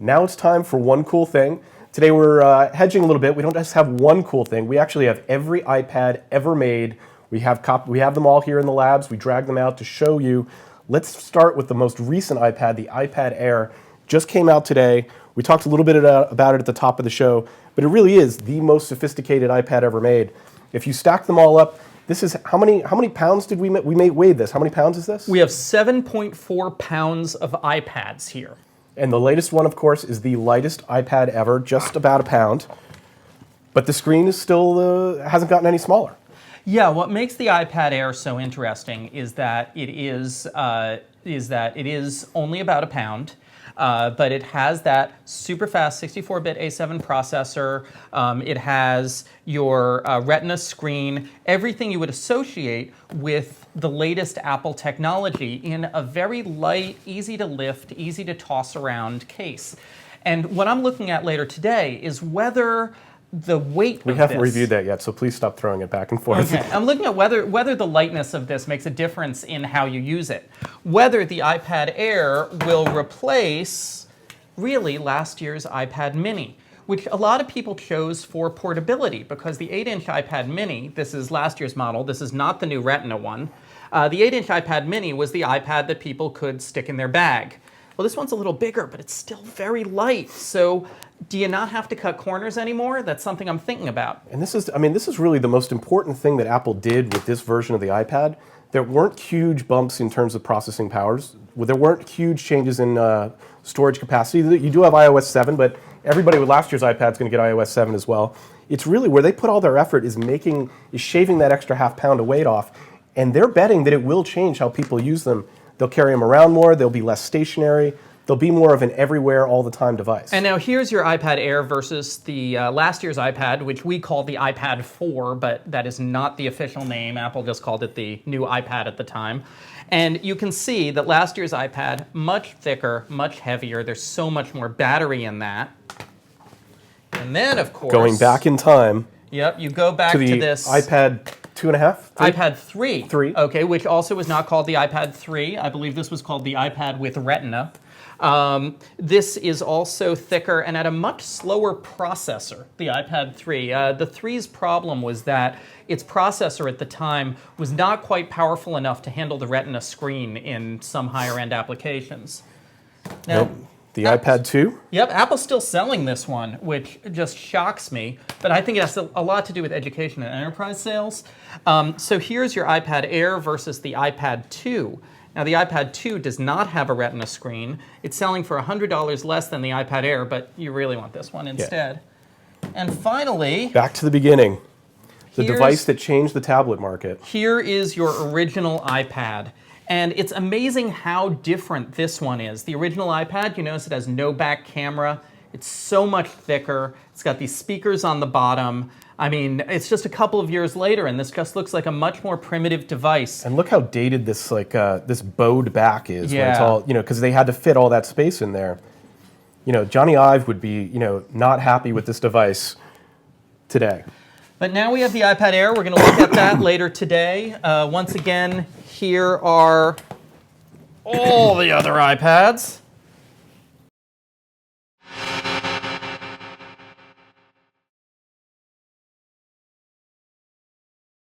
Now it's time for one cool thing. Today we're hedging a little bit. We don't just have one cool thing. We actually have every iPad ever made. We have them all here in the labs. We drag them out to show you. Let's start with the most recent iPad, the iPad Air. Just came out today. We talked a little bit about it at the top of the show, but it really is the most sophisticated iPad ever made. If you stack them all up, this is how many pounds did we weighed this? How many pounds is this? We have 7.4 pounds of iPads here. And the latest one, of course, is the lightest iPad ever, just about a pound. But the screen is still hasn't gotten any smaller. Yeah, what makes the iPad Air so interesting is that it is only about a pound. But it has that super fast 64-bit A7 processor. It has your Retina screen, everything you would associate with the latest Apple technology in a very light, easy to lift, easy to toss around case. And what I'm looking at later today is whether the weight We haven't reviewed that yet, so please stop throwing it back and forth. Okay. I'm looking at whether the lightness of this makes a difference in how you use it. Whether the iPad Air will replace, really, last year's iPad Mini, which a lot of people chose for portability because the 8-inch iPad Mini, this is last year's model, this is not the new Retina one, the 8-inch iPad Mini was the iPad that people could stick in their bag. Well, this one's a little bigger, but it's still very light. So do you not have to cut corners anymore? That's something I'm thinking about. And this is really the most important thing that Apple did with this version of the iPad. There weren't huge bumps in terms of processing powers. There weren't huge changes in storage capacity. You do have iOS 7, but everybody with last year's iPad is going to get iOS 7 as well. It's really where they put all their effort is shaving that extra half pound of weight off. And they're betting that it will change how people use them. They'll carry them around more, they'll be less stationary, they'll be more of an everywhere, all the time device. And now here's your iPad Air versus the last year's iPad, which we called the iPad 4, but that is not the official name. Apple just called it the new iPad at the time. And you can see that last year's iPad, much thicker, much heavier. There's so much more battery in that. And then, of course, going back in time. Yep, you go back to this iPad 2.5? iPad 3. 3. Okay, which also was not called the iPad 3. I believe this was called the iPad with Retina. This is also thicker and at a much slower processor, the iPad 3. The 3's problem was that its processor at the time was not quite powerful enough to handle the Retina screen in some higher-end applications. Now, Nope. The iPad 2? Yep, Apple's still selling this one, which just shocks me. But I think it has a lot to do with education and enterprise sales. So here's your iPad Air versus the iPad 2. Now, the iPad 2 does not have a Retina screen. It's selling for $100 less than the iPad Air, but you really want this one instead. Yeah. And finally, back to the beginning. The device that changed the tablet market. Here is your original iPad. And it's amazing how different this one is. The original iPad, you notice it has no back camera. It's so much thicker. It's got these speakers on the bottom. I mean, it's just a couple of years later, and this just looks like a much more primitive device. And look how dated this this bowed back is. Yeah. When it's all, because they had to fit all that space in there. Johnny Ive would be, not happy with this device today. But now we have the iPad Air. We're going to look at that later today. Once again, here are all the other iPads.